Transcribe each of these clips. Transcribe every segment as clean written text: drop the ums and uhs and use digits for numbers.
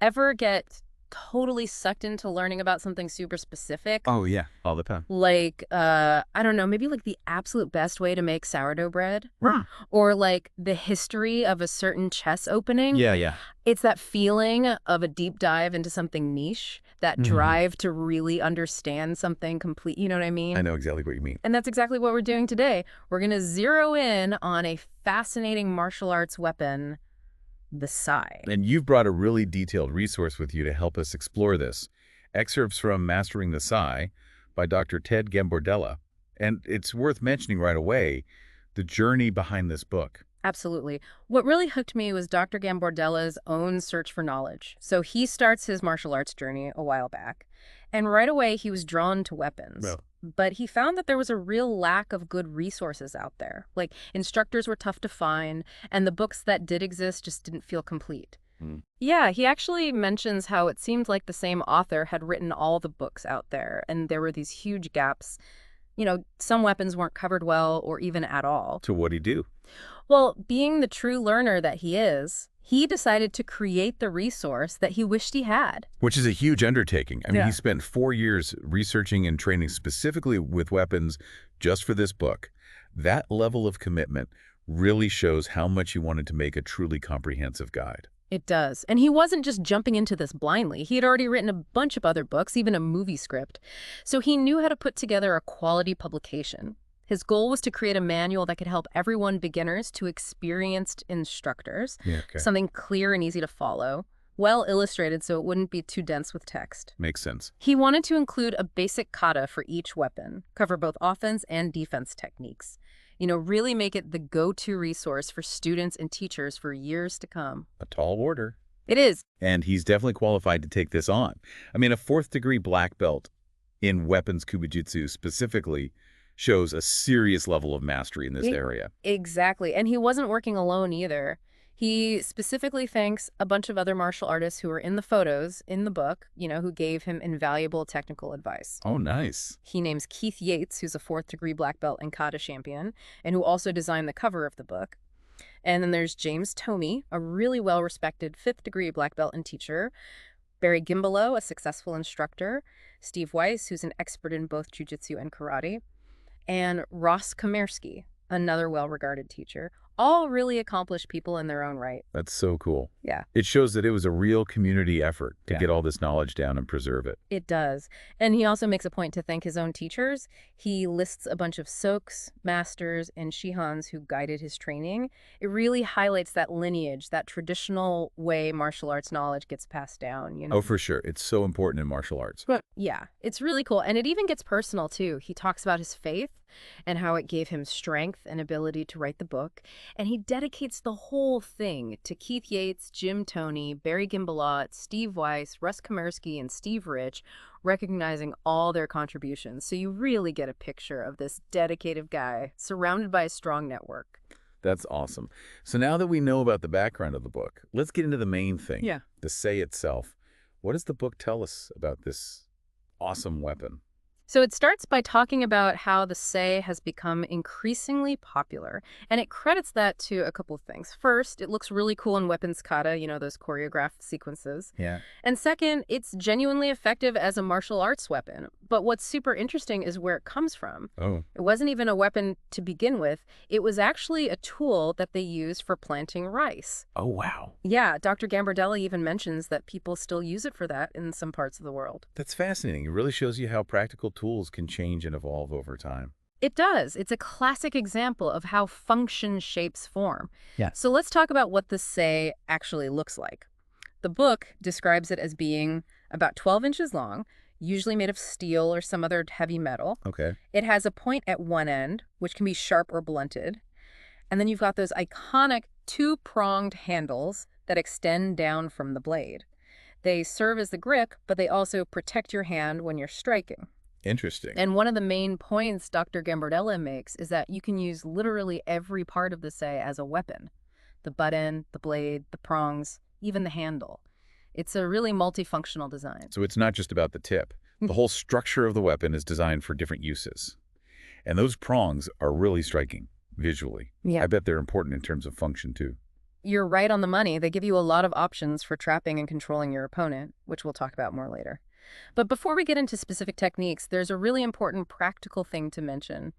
Ever get totally sucked into learning about something super specific? Oh, yeah, all the time. Like, I don't know, maybe like the absolute best way to make sourdough bread? Right. Or like the history of a certain chess opening? Yeah, yeah. It's that feeling of a deep dive into something niche, that Mhm. drive to really understand something complete, you know what I I mean? know exactly what you mean. And that's exactly what we're doing today. We're going to zero in on a fascinating martial arts weapon, the sai. And you've brought a really detailed resource with you to help us explore this. Excerpts from Mastering the Sai by Dr. Ted Gambordella. And it's worth mentioning right away the journey behind this book. Absolutely. What really hooked me was Dr. Gambordella's own search for knowledge. So he starts his martial arts journey a while back, and right away he was drawn to weapons. Well, But he found that there was a real lack of good resources out there. Like, instructors were tough to find, and the books that did exist just didn't feel complete. hmm. Yeah, he actually mentions how it seemed like the same author had written all the books out there, and there were these huge gaps. Some weapons weren't covered well or even at all. So what'd he do? Well, being the true learner that he is, he decided to create the resource that he wished he had. Which is a huge undertaking. I mean, Yeah. he spent 4 years researching and training specifically with weapons just for this book. That level of commitment really shows how much he wanted to make a truly comprehensive guide. It does. And he wasn't just jumping into this blindly. He had already written a bunch of other books, even a movie script. So he knew how to put together a quality publication. His goal was to create a manual that could help everyone, beginners to experienced instructors, Yeah, okay. something clear and easy to follow, well illustrated so it wouldn't be too dense with text. Makes sense. He wanted to include a basic kata for each weapon, cover both offense and defense techniques. Really make it the go-to resource for students and teachers for years to come. A tall order. It is. And he's definitely qualified to take this on. I mean, a fourth-degree black belt in weapons kubujutsu specifically shows a serious level of mastery in this E- area. Exactly. And he wasn't working alone either. He specifically thanks a bunch of other martial artists who were in the photos in the book, who gave him invaluable technical advice. Oh, nice. He names Keith Yates, who's a fourth-degree black belt and kata champion, and who also designed the cover of the book. And then there's James Tomey, a really well-respected fifth-degree black belt and teacher, Barry Gimbalo, a successful instructor, Steve Weiss, who's an expert in both jiu-jitsu and karate, and Ross Komersky, another well-regarded teacher, all really accomplished people in their own right. That's so cool. Yeah. It shows that it was a real community effort to Yeah. get all this knowledge down and preserve it. It does. And he also makes a point to thank his own teachers. He lists a bunch of soaks, masters, and shihans who guided his training. It really highlights that lineage, that traditional way martial arts knowledge gets passed down. Oh, for sure. It's so important in martial arts. Yeah, it's really cool. And it even gets personal, too. He talks about his faith and how it gave him strength and ability to write the book. And he dedicates the whole thing to Keith Yates, Jim Toney, Barry Gimbalot, Steve Weiss, Russ Komersky, and Steve Rich, recognizing all their contributions. So you really get a picture of this dedicated guy surrounded by a strong network. That's awesome. So now that we know about the background of the book, let's get into the main thing. Yeah. The say itself. What does the book tell us about this awesome weapon? So it starts by talking about how the sei has become increasingly popular, and it credits that to a couple of things. First, it looks really cool in weapons kata, those choreographed sequences. Yeah. And second, it's genuinely effective as a martial arts weapon. But what's super interesting is where it comes from. Oh. It wasn't even a weapon to begin with. It was actually a tool that they used for planting rice. Oh, wow. Yeah, Dr. Gambardella even mentions that people still use it for that in some parts of the world. That's fascinating. It really shows you how practical tools can change and evolve over time. It does. It's a classic example of how function shapes form. Yeah. So let's talk about what the sei actually looks like. The book describes it as being about 12 inches long, usually made of steel or some other heavy metal. Okay. It has a point at one end, which can be sharp or blunted. And then you've got those iconic two-pronged handles that extend down from the blade. They serve as the grip, but they also protect your hand when you're striking. Interesting. And one of the main points Dr. Gambardella makes is that you can use literally every part of the sei as a weapon. The butt end, the blade, the prongs, even the handle. It's a really multifunctional design. So it's not just about the tip. The whole structure of the weapon is designed for different uses. And those prongs are really striking visually. Yeah. I bet they're important in terms of function, too. You're right on the money. They give you a lot of options for trapping and controlling your opponent, which we'll talk about more later. But before we get into specific techniques, there's a really important practical thing to mention.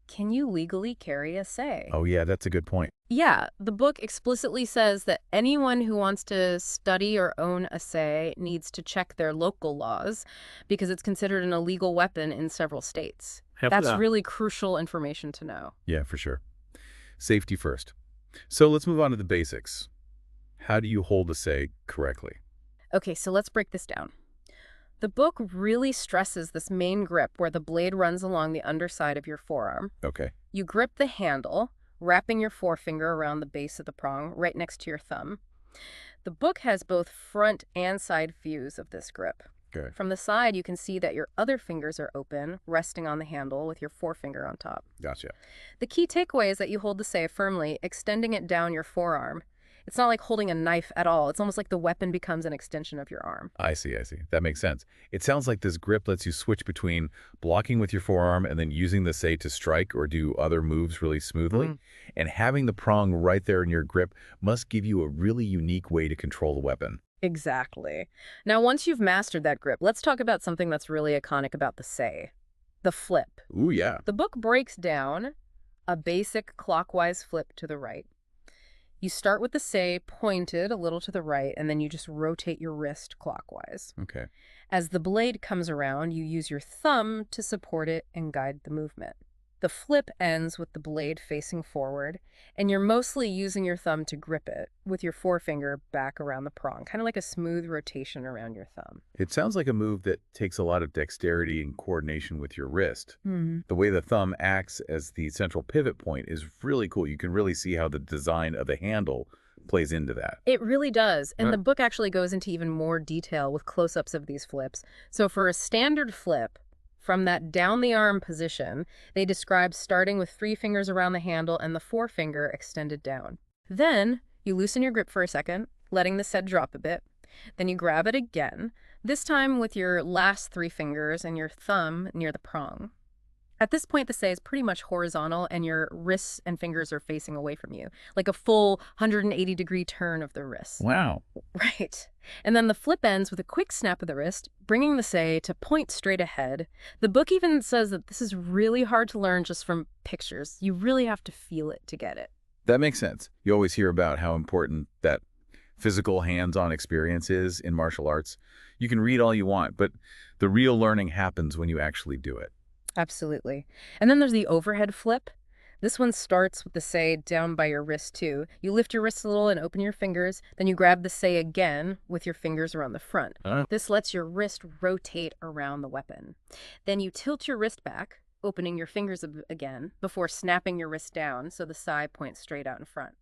Can you legally carry a sei? Oh, yeah, that's a good point. Yeah, the book explicitly says that anyone who wants to study or own a sei needs to check their local laws because it's considered an illegal weapon in several states. That's really crucial information to know. Yeah, for sure. Safety first. So let's move on to the basics. How do you hold a sei correctly? Okay, so let's break this down. The book really stresses this main grip where the blade runs along the underside of your forearm. Okay. You grip the handle, wrapping your forefinger around the base of the prong right next to your thumb. The book has both front and side views of this grip. Okay. From the side, you can see that your other fingers are open, resting on the handle with your forefinger on top. Gotcha. The key takeaway is that you hold the sei firmly, extending it down your forearm. It's not like holding a knife at all. It's almost like the weapon becomes an extension of your arm. I see, I see. That makes sense. It sounds like this grip lets you switch between blocking with your forearm and then using the sei to strike or do other moves really smoothly. And having the prong right there in your grip must give you a really unique way to control the weapon. Exactly. Now, once you've mastered that grip, let's talk about something that's really iconic about the sei, the flip. Ooh, yeah. The book breaks down a basic clockwise flip to the right. You start with the sei pointed a little to the right, and then you just rotate your wrist clockwise. Okay. As the blade comes around, you use your thumb to support it and guide the movement. The flip ends with the blade facing forward, and you're mostly using your thumb to grip it, with your forefinger back around the prong, kind of like a smooth rotation around your thumb. It sounds like a move that takes a lot of dexterity and coordination with your wrist. The way the thumb acts as the central pivot point is really cool. You can really see how the design of the handle plays into that. It really does, and the book actually goes into even more detail with close-ups of these flips. So for a standard flip, from that down the arm position, they describe starting with 3 fingers around the handle and the forefinger extended down. Then you loosen your grip for a second, letting the head drop a bit. Then you grab it again, this time with your last 3 fingers and your thumb near the prong. At this point, the sei is pretty much horizontal and your wrists and fingers are facing away from you, like a full 180-degree turn of the wrist. Wow. Right. And then the flip ends with a quick snap of the wrist, bringing the sei to point straight ahead. The book even says that this is really hard to learn just from pictures. You really have to feel it to get it. That makes sense. You always hear about how important that physical hands-on experience is in martial arts. You can read all you want, but the real learning happens when you actually do it. Absolutely. And then there's the overhead flip. This one starts with the sei down by your wrist too. You lift your wrist a little and open your fingers, then you grab the sei again with your fingers around the front. This lets your wrist rotate around the weapon. Then you tilt your wrist back, opening your fingers again before snapping your wrist down so the sei points straight out in front.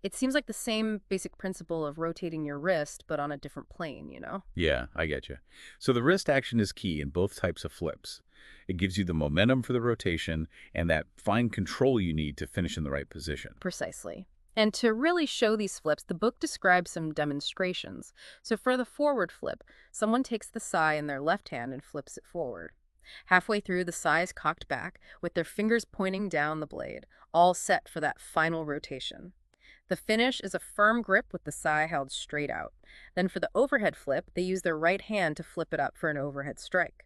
It seems like the same basic principle of rotating your wrist, but on a different plane, you know? Yeah, I get you. So the wrist action is key in both types of flips. It gives you the momentum for the rotation and that fine control you need to finish in the right position. Precisely. And to really show these flips, the book describes some demonstrations. So for the forward flip, someone takes the sai in their left hand and flips it forward. Halfway through, the sai is cocked back, with their fingers pointing down the blade, all set for that final rotation. The finish is a firm grip with the sai held straight out. Then for the overhead flip, they use their right hand to flip it up for an overhead strike.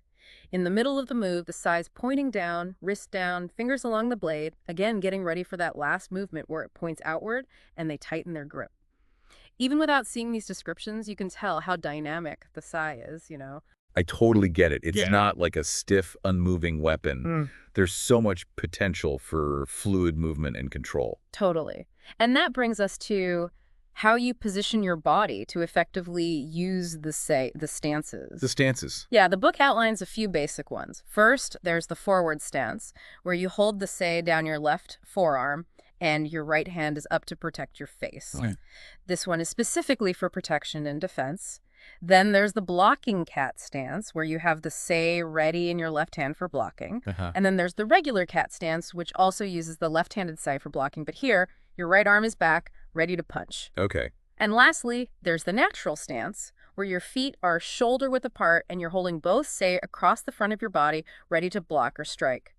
In the middle of the move, the sai is pointing down, wrist down, fingers along the blade, again getting ready for that last movement where it points outward and they tighten their grip. Even without seeing these descriptions, you can tell how dynamic the sai is, you know? I totally get it. It's not like a stiff, unmoving weapon. There's so much potential for fluid movement and control. Totally. And that brings us to how you position your body to effectively use the stances. The stances. Yeah, the book outlines a few basic ones. First, there's the forward stance, where you hold the sei down your left forearm and your right hand is up to protect your face. Okay. This one is specifically for protection and defense. Then there's the blocking cat stance, where you have the sei ready in your left hand for blocking. And then there's the regular cat stance, which also uses the left-handed sei for blocking. But here, your right arm is back, ready to punch. Okay. And lastly, there's the natural stance, where your feet are shoulder-width apart and you're holding both sei across the front of your body, ready to block or strike.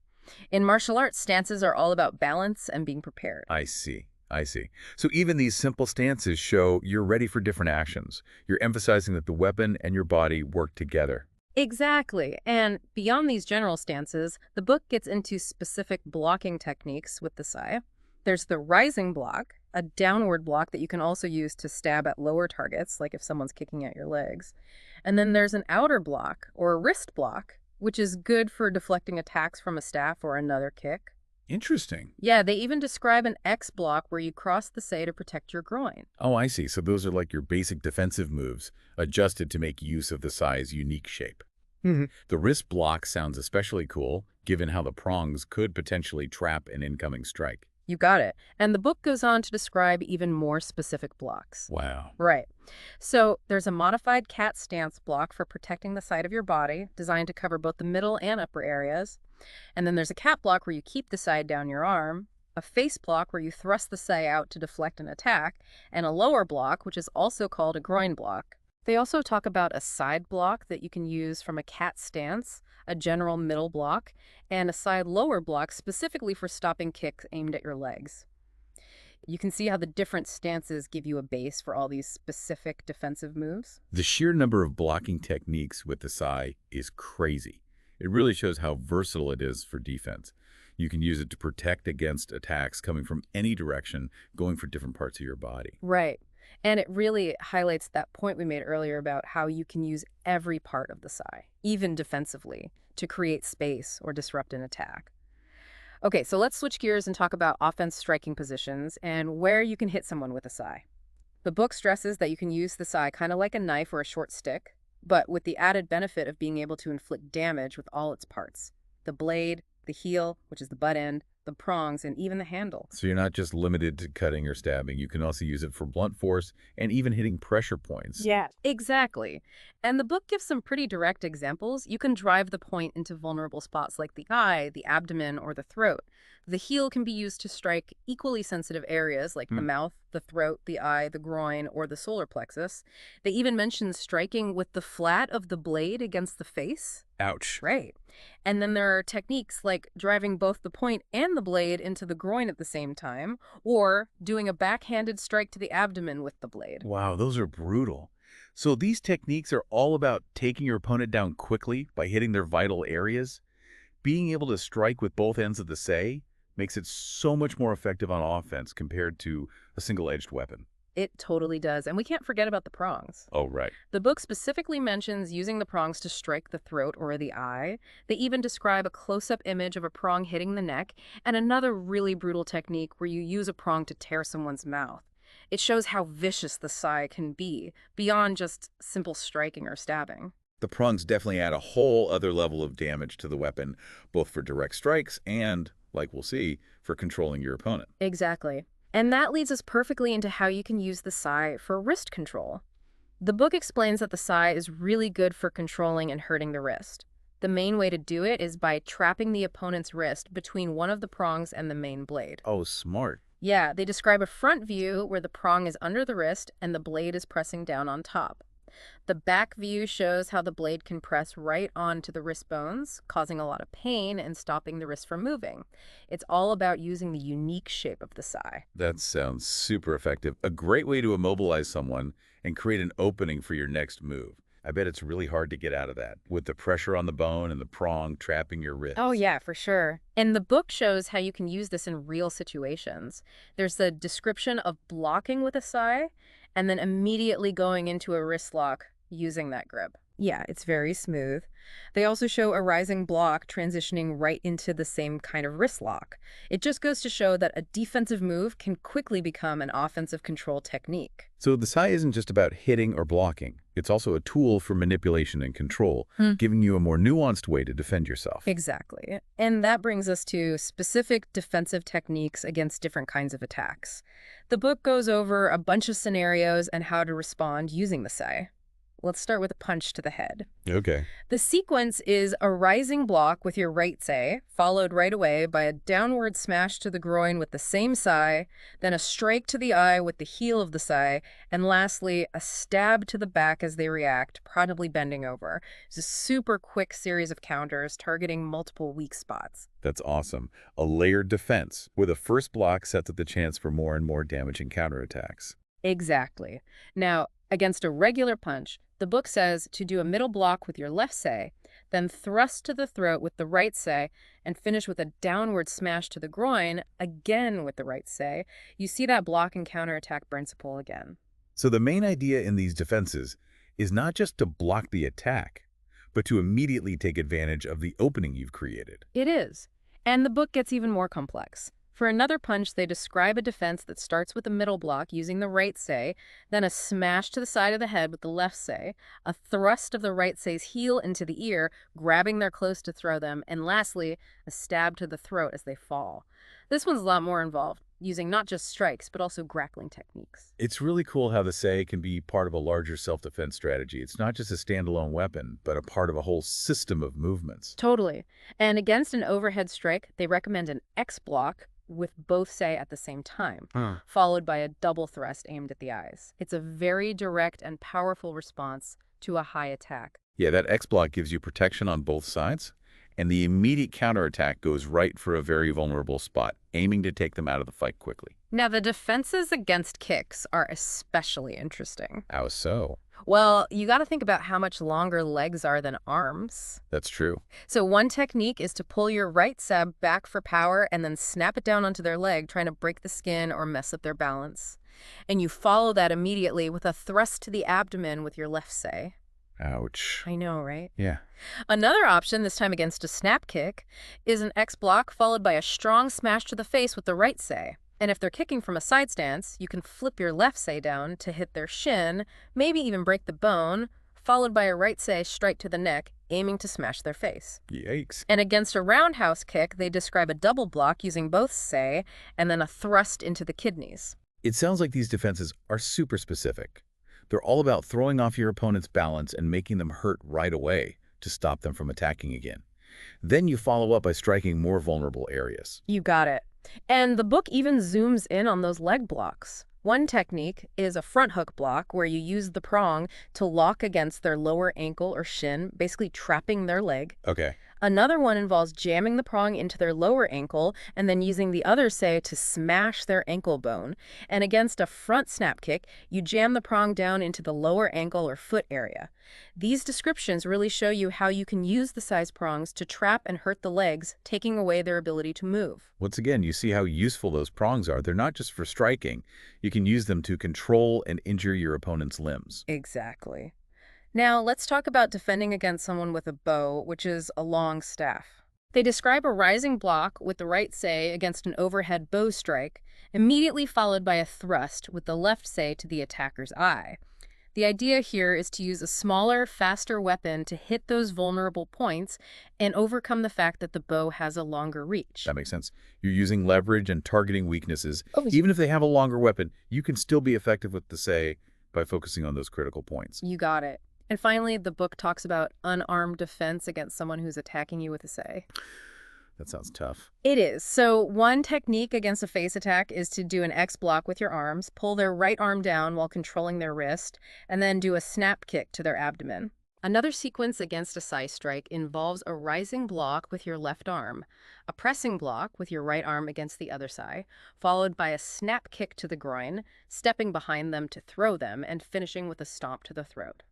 In martial arts, stances are all about balance and being prepared. I see. I see. So even these simple stances show you're ready for different actions. You're emphasizing that the weapon and your body work together. Exactly. And beyond these general stances, the book gets into specific blocking techniques with the sai. There's the rising block, a downward block that you can also use to stab at lower targets, like if someone's kicking at your legs. And then there's an outer block, or a wrist block, which is good for deflecting attacks from a staff or another kick. Interesting. Yeah, they even describe an X block where you cross the sai to protect your groin. Oh, I see. So those are like your basic defensive moves, adjusted to make use of the sai's unique shape. Mhm. The wrist block sounds especially cool, given how the prongs could potentially trap an incoming strike. You got it. And the book goes on to describe even more specific blocks. Wow. Right. So there's a modified cat stance block for protecting the side of your body, designed to cover both the middle and upper areas. And then there's a cat block where you keep the side down your arm, a face block where you thrust the sai out to deflect an attack, and a lower block, which is also called a groin block. They also talk about a side block that you can use from a cat stance, a general middle block, and a side lower block specifically for stopping kicks aimed at your legs. You can see how the different stances give you a base for all these specific defensive moves. The sheer number of blocking techniques with the sai is crazy. It really shows how versatile it is for defense. You can use it to protect against attacks coming from any direction, going for different parts of your body. Right. And it really highlights that point we made earlier about how you can use every part of the sai, even defensively, to create space or disrupt an attack. Okay, so let's switch gears and talk about offense striking positions and where you can hit someone with a sai. The book stresses that you can use the sai kind of like a knife or a short stick, but with the added benefit of being able to inflict damage with all its parts. The blade, the heel, which is the butt end, the prongs, and even the handle. So you're not just limited to cutting or stabbing. You can also use it for blunt force and even hitting pressure points. Yeah. Exactly. And the book gives some pretty direct examples. You can drive the point into vulnerable spots like the eye, the abdomen, or the throat. The heel can be used to strike equally sensitive areas like the mouth, the throat, the eye, the groin, or the solar plexus. They even mention striking with the flat of the blade against the face. Ouch. Right. And then there are techniques like driving both the point and the blade into the groin at the same time, or doing a backhanded strike to the abdomen with the blade. Wow, those are brutal. So these techniques are all about taking your opponent down quickly by hitting their vital areas. Being able to strike with both ends of the sai makes it so much more effective on offense compared to a single-edged weapon. It totally does. And we can't forget about the prongs. Oh, right. The book specifically mentions using the prongs to strike the throat or the eye. They even describe a close-up image of a prong hitting the neck and another really brutal technique where you use a prong to tear someone's mouth. It shows how vicious the sai can be, beyond just simple striking or stabbing. The prongs definitely add a whole other level of damage to the weapon, both for direct strikes and, like we'll see, for controlling your opponent. Exactly. And that leads us perfectly into how you can use the sai for wrist control. The book explains that the sai is really good for controlling and hurting the wrist. The main way to do it is by trapping the opponent's wrist between one of the prongs and the main blade. Oh, smart. Yeah, they describe a front view where the prong is under the wrist and the blade is pressing down on top. The back view shows how the blade can press right onto the wrist bones, causing a lot of pain and stopping the wrist from moving. It's all about using the unique shape of the sai. That sounds super effective. A great way to immobilize someone and create an opening for your next move. I bet it's really hard to get out of that, with the pressure on the bone and the prong trapping your wrist. Oh, yeah, for sure. And the book shows how you can use this in real situations. There's the description of blocking with a sai, and then immediately going into a wrist lock using that grip. Yeah, it's very smooth. They also show a rising block transitioning right into the same kind of wrist lock. It just goes to show that a defensive move can quickly become an offensive control technique. So the sai isn't just about hitting or blocking. It's also a tool for manipulation and control, giving you a more nuanced way to defend yourself. Exactly. And that brings us to specific defensive techniques against different kinds of attacks. The book goes over a bunch of scenarios and how to respond using the sai. Let's start with a punch to the head. Okay. The sequence is a rising block with your right sai, followed right away by a downward smash to the groin with the same sai, then a strike to the eye with the heel of the sai, and lastly, a stab to the back as they react, probably bending over. It's a super quick series of counters targeting multiple weak spots. That's awesome. A layered defense, where the first block sets up the chance for more and more damaging counterattacks. Exactly. Now, against a regular punch, the book says to do a middle block with your left sei, then thrust to the throat with the right sei, and finish with a downward smash to the groin, again with the right sei. You see that block and counterattack principle again. So the main idea in these defenses is not just to block the attack, but to immediately take advantage of the opening you've created. It is. And the book gets even more complex. For another punch, they describe a defense that starts with a middle block using the right sei, then a smash to the side of the head with the left sei, a thrust of the right sei's heel into the ear, grabbing their clothes to throw them, and lastly, a stab to the throat as they fall. This one's a lot more involved, using not just strikes, but also grappling techniques. It's really cool how the Sei can be part of a larger self-defense strategy. It's not just a standalone weapon, but a part of a whole system of movements. Totally. And against an overhead strike, they recommend an X block with both sei at the same time, followed by a double thrust aimed at the eyes. It's a very direct and powerful response to a high attack. Yeah, that X block gives you protection on both sides, and the immediate counterattack goes right for a very vulnerable spot, aiming to take them out of the fight quickly. Now, the defenses against kicks are especially interesting. How so? Well, you got to think about how much longer legs are than arms. That's true. So one technique is to pull your right seb back for power and then snap it down onto their leg, trying to break the skin or mess up their balance. And you follow that immediately with a thrust to the abdomen with your left sei. Ouch. I know, right? Yeah. Another option, this time against a snap kick, is an X block followed by a strong smash to the face with the right sei. And if they're kicking from a side stance, you can flip your left sei down to hit their shin, maybe even break the bone, followed by a right sei straight to the neck, aiming to smash their face. Yikes. And against a roundhouse kick, they describe a double block using both sei and then a thrust into the kidneys. It sounds like these defenses are super specific. They're all about throwing off your opponent's balance and making them hurt right away to stop them from attacking again. Then you follow up by striking more vulnerable areas. You got it. And the book even zooms in on those leg blocks. One technique is a front hook block where you use the prong to lock against their lower ankle or shin, basically trapping their leg. Okay. Another one involves jamming the prong into their lower ankle and then using the other sei to smash their ankle bone. And against a front snap kick, you jam the prong down into the lower ankle or foot area. These descriptions really show you how you can use the sai's prongs to trap and hurt the legs, taking away their ability to move. Once again, you see how useful those prongs are. They're not just for striking. You can use them to control and injure your opponent's limbs. Exactly. Now, let's talk about defending against someone with a bow, which is a long staff. They describe a rising block with the right sei against an overhead bow strike, immediately followed by a thrust with the left sei to the attacker's eye. The idea here is to use a smaller, faster weapon to hit those vulnerable points and overcome the fact that the bow has a longer reach. That makes sense. You're using leverage and targeting weaknesses. Oh, Even if they have a longer weapon, you can still be effective with the sei by focusing on those critical points. You got it. And finally, the book talks about unarmed defense against someone who's attacking you with a sei. That sounds tough. It is. So one technique against a face attack is to do an X block with your arms, pull their right arm down while controlling their wrist, and then do a snap kick to their abdomen. Another sequence against a sai strike involves a rising block with your left arm, a pressing block with your right arm against the other sai, followed by a snap kick to the groin, stepping behind them to throw them, and finishing with a stomp to the throat.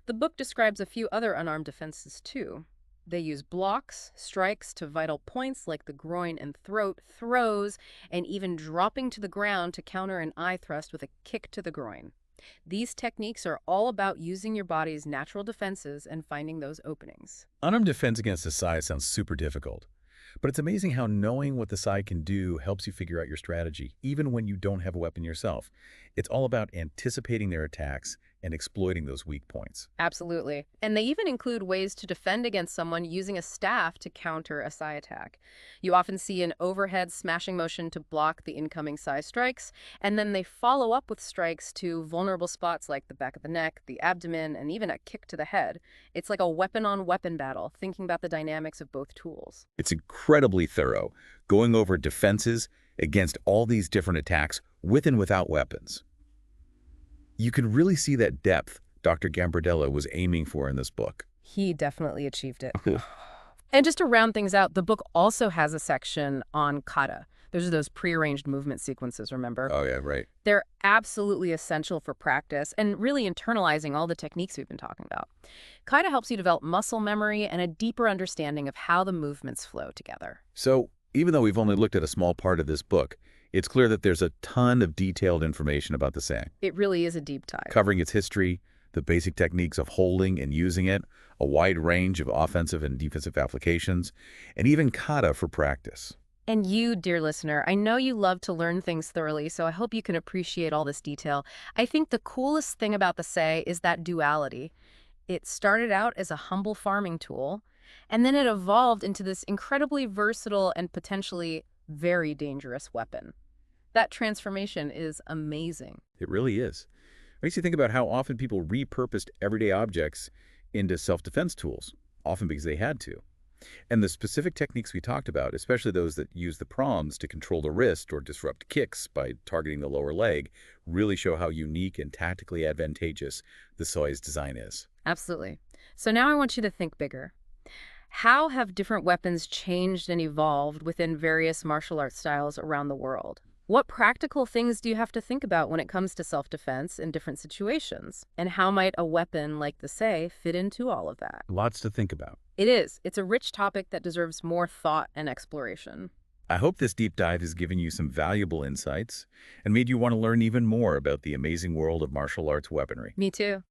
The book describes a few other unarmed defenses, too. They use blocks, strikes to vital points like the groin and throat, throws, and even dropping to the ground to counter an eye thrust with a kick to the groin. These techniques are all about using your body's natural defenses and finding those openings. Unarmed defense against the sai sounds super difficult, but it's amazing how knowing what the sai can do helps you figure out your strategy, even when you don't have a weapon yourself. It's all about anticipating their attacks, and exploiting those weak points. Absolutely. And they even include ways to defend against someone using a staff to counter a Sai attack. You often see an overhead smashing motion to block the incoming Sai strikes, and then they follow up with strikes to vulnerable spots like the back of the neck, the abdomen, and even a kick to the head. It's like a weapon-on-weapon battle, thinking about the dynamics of both tools. It's incredibly thorough, going over defenses against all these different attacks with and without weapons. You can really see that depth Dr. Gambordella was aiming for in this book. He definitely achieved it. And just to round things out, the book also has a section on kata. Those are those prearranged movement sequences, remember? Oh, yeah, right. They're absolutely essential for practice and really internalizing all the techniques we've been talking about. Kata helps you develop muscle memory and a deeper understanding of how the movements flow together. So, even though we've only looked at a small part of this book, it's clear that there's a ton of detailed information about the Sai, It really is a deep dive. covering its history, the basic techniques of holding and using it, a wide range of offensive and defensive applications, and even kata for practice. And you, dear listener, I know you love to learn things thoroughly, so I hope you can appreciate all this detail. I think the coolest thing about the Sai is that duality. It started out as a humble farming tool, and then it evolved into this incredibly versatile and potentially very dangerous weapon. That transformation is amazing. It really is. It makes you think about how often people repurposed everyday objects into self-defense tools, often because they had to. And the specific techniques we talked about, especially those that use the prongs to control the wrist or disrupt kicks by targeting the lower leg, really show how unique and tactically advantageous the Sai's design is. Absolutely. So now I want you to think bigger. How have different weapons changed and evolved within various martial arts styles around the world? What practical things do you have to think about when it comes to self-defense in different situations? And how might a weapon like the Sai fit into all of that? Lots to think about. It is. It's a rich topic that deserves more thought and exploration. I hope this deep dive has given you some valuable insights and made you want to learn even more about the amazing world of martial arts weaponry. Me too.